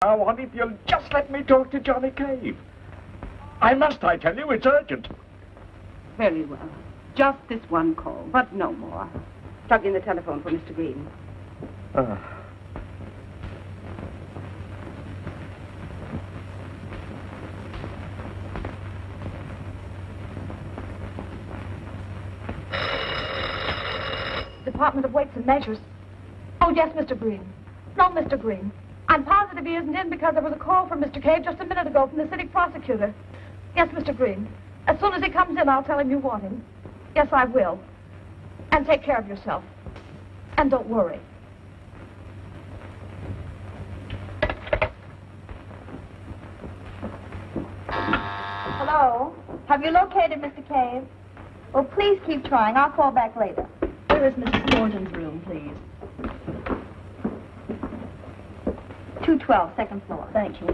I want if you'll just let me talk to Johnny Cave. I must, I tell you, it's urgent. Very well. Just this one call, but no more. Plug in the telephone for Mr. Green. Department of Weights and Measures. Oh, yes, Mr. Green. No, Mr. Green. I'm positive he isn't in because there was a call from Mr. Cave just a minute ago from the city prosecutor. Yes, Mr. Green. As soon as he comes in, I'll tell him you want him. Yes, I will. And take care of yourself. And don't worry. Hello? Have you located Mr. Cave? Well, please keep trying. I'll call back later. Where is Mrs. Thornton's room, please? 212, second floor. Thank you.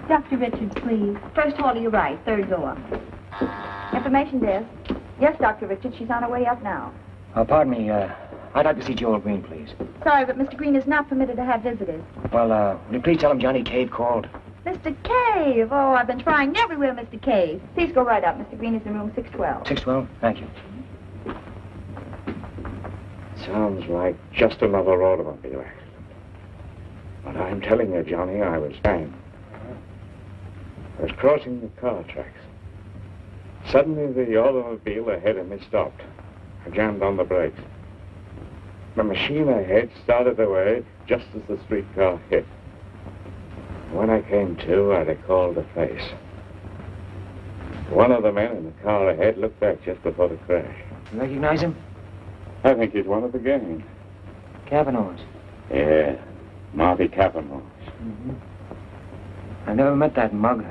Dr. Richards, please. First hall to your right, third door. Information desk. Yes, Dr. Richards, she's on her way up now. Pardon me, I'd like to see Joel Green, please. Sorry, but Mr. Green is not permitted to have visitors. Well, will you please tell him Johnny Cave called? Mr. Cave! Oh, I've been trying everywhere, Mr. Cave. Please go right up. Mr. Green is in room 612. 612? Thank you. Sounds like just another automobile accident. But I'm telling you, Johnny, I was bang. I was crossing the car tracks. Suddenly, the automobile ahead of me stopped. I jammed on the brakes. The machine ahead started away just as the streetcar hit. When I came to, I recalled the face. One of the men in the car ahead looked back just before the crash. You recognize him? I think he's one of the gang. Kavanaugh's. Yeah, Marty Kavanaugh's. Mm-hmm. I've never met that mug,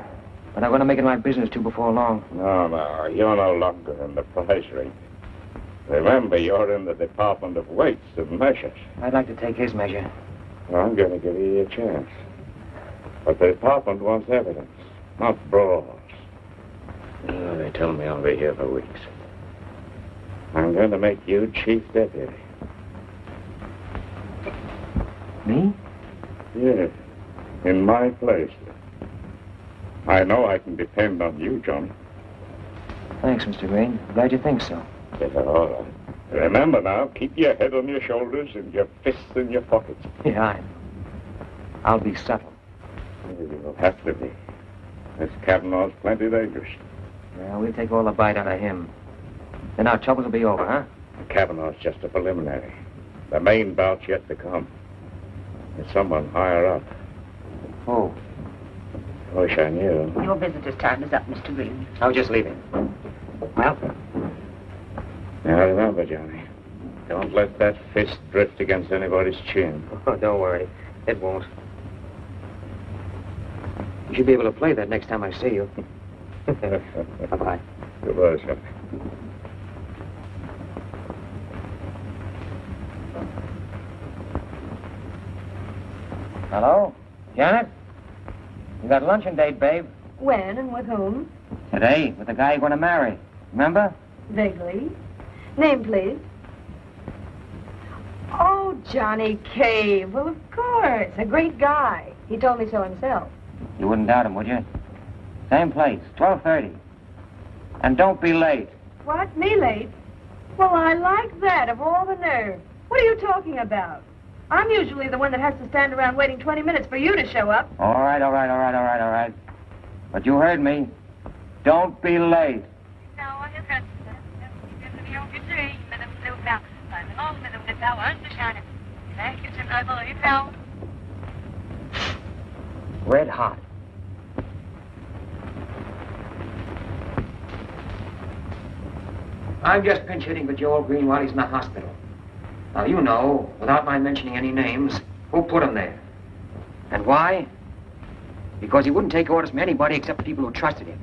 but I'm going to make it my business to before long. No, you're no longer in the prize ring. Remember, you're in the Department of Weights and Measures. I'd like to take his measure. Well, I'm going to give you a chance. But the department wants evidence, not brawls. They tell me I'll be here for weeks. I'm going to make you chief deputy. Me? Yes, in my place. I know I can depend on you, Johnny. Thanks, Mr. Green. Glad you think so. Yes, all right. Remember now, keep your head on your shoulders and your fists in your pockets. Yeah, I'll be subtle. You'll have to be. This Kavanaugh's plenty dangerous. Yeah, we'll take all the bite out of him. Then our troubles will be over, huh? Kavanaugh's just a preliminary. The main bout's yet to come. It's someone higher up. Oh. I wish I knew. Your visitor's time is up, Mr. Green. I was just leaving. Well? Now remember, Johnny, don't let that fist drift against anybody's chin. Oh, don't worry. It won't. You should be able to play that next time I see you. Bye-bye. Goodbye, Johnny. Hello? Janet? You got a luncheon date, babe. When and with whom? Today, with the guy you're going to marry. Remember? Vaguely. Name, please. Oh, Johnny Cave. Well, of course. A great guy. He told me so himself. You wouldn't doubt him, would you? Same place, 12:30. And don't be late. What? Me late? Well, I like that, of all the nerve. What are you talking about? I'm usually the one that has to stand around waiting 20 minutes for you to show up. All right. But you heard me. Don't be late. Red hot. I'm just pinch hitting for Joel Green while he's in the hospital. Now, you know, without my mentioning any names, who put him there. And why? Because he wouldn't take orders from anybody except people who trusted him.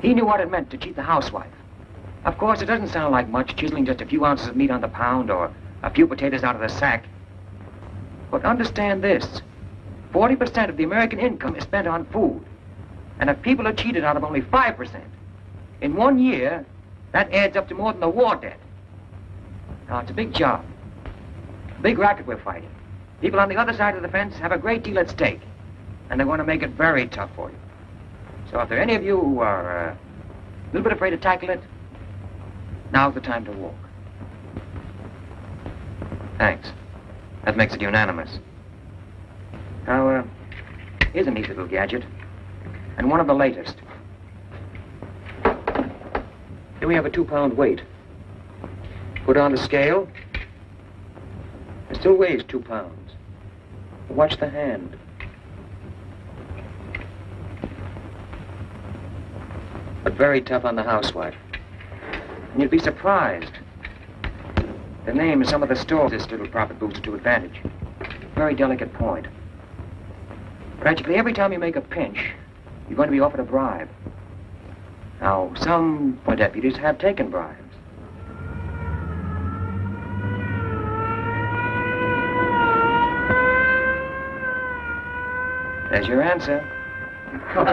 He knew what it meant to cheat the housewife. Of course, it doesn't sound like much, chiseling just a few ounces of meat on the pound or a few potatoes out of the sack. But understand this. 40% of the American income is spent on food. And if people are cheated out of only 5%, in 1 year, That adds up to more than the war debt. Now, it's a big job. A big racket we're fighting. People on the other side of the fence have a great deal at stake. And they're going to make it very tough for you. So if there are any of you who are a little bit afraid to tackle it, now's the time to walk. Thanks. That makes it unanimous. Now, here's a neat little gadget. And one of the latest. Here we have a 2-pound weight. Put on the scale. It still weighs 2 pounds. Watch the hand. But very tough on the housewife. And you'd be surprised. The name of some of the stores this little profit booster to advantage. Very delicate point. Practically every time you make a pinch, you're going to be offered a bribe. Now, some deputies have taken bribes. There's your answer. All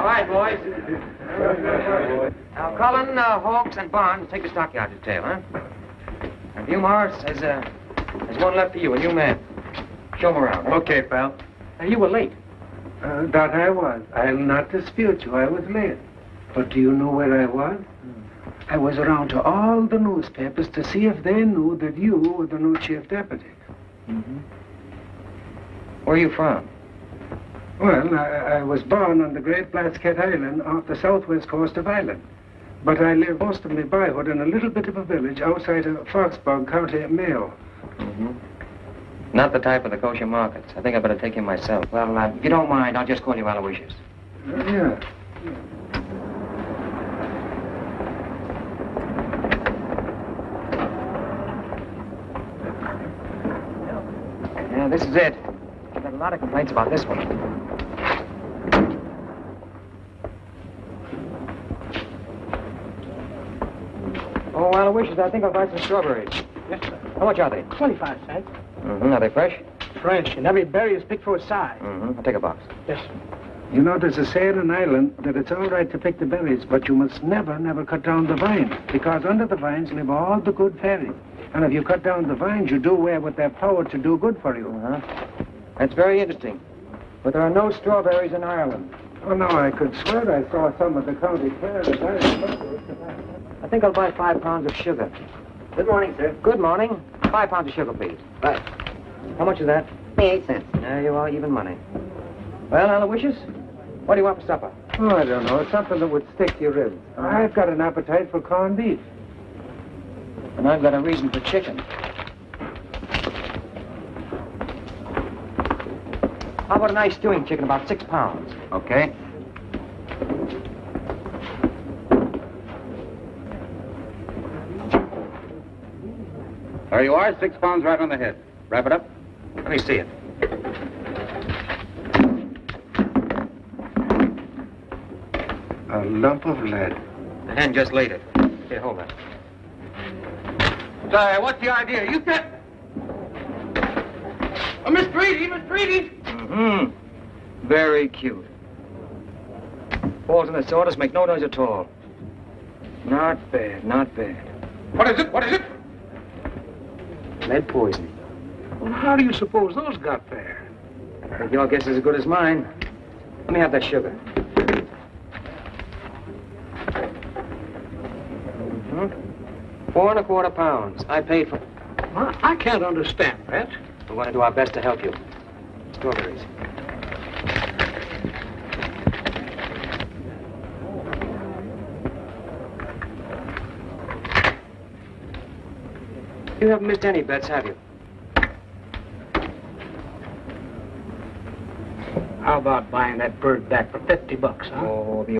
right, boys. Now, Cullen, Hawks, and Barnes, take the stockyard detail, huh? And you, Morris, there's one left for you, a new man. Show him around. Okay, pal. You were late. That I was. I'll not dispute you. I was late. But do you know where I was? I was around to all the newspapers to see if they knew that you were the new chief deputy. Mm-hmm. Where are you from? Well, I was born on the Great Blasket Island off the southwest coast of Ireland. But I lived most of my boyhood in a little bit of a village outside of Foxburg, County Mayo. Mm-hmm. Not the type of the kosher markets. I think I better take him myself. Well, if you don't mind, I'll just call you Aloysius. Yeah. Yeah, this is it. I've got a lot of complaints about this one. Oh, Aloysius, I think I'll buy some strawberries. Yes, sir. How much are they? 25 cents. Mm-hmm. Are they fresh? Fresh, and every berry is picked for its size. Mm-hmm. I'll take a box. Yes, sir. You know, there's a saying in Ireland that it's all right to pick the berries, but you must never cut down the vines, because under the vines live all the good fairies. And if you cut down the vines, you do away with their power to do good for you. Uh-huh. That's very interesting. But there are no strawberries in Ireland. Oh, no, I could swear I saw some at the county fair that I remember. I think I'll buy 5 pounds of sugar. Good morning, sir. Good morning. 5 pounds of sugar, please. Right. How much is that? 28 cents. There you are, even money. Well, Aloysius, what do you want for supper? Oh, I don't know. Something that would stick to your ribs. I've got an appetite for corned beef. And I've got a reason for chicken. How about a nice stewing chicken, about 6 pounds? Okay. There you are, 6 pounds right on the head. Wrap it up. Let me see it. A lump of lead. The hen just laid it. Here, hold that. What's the idea? You said... Miss Greedy, Miss Greedy! Mm-hmm. Very cute. Balls in the sawdust make no noise at all. Not bad, not bad. What is it? What is it? Lead poisoning. Well, how do you suppose those got there? I think your guess is as good as mine. Let me have that sugar. Mm-hmm. 4 1/4 pounds. I paid for... Well, I can't understand that. We're going to do our best to help you. Strawberries. You haven't missed any bets, have you? How about buying that bird back for $50, huh? Oh, the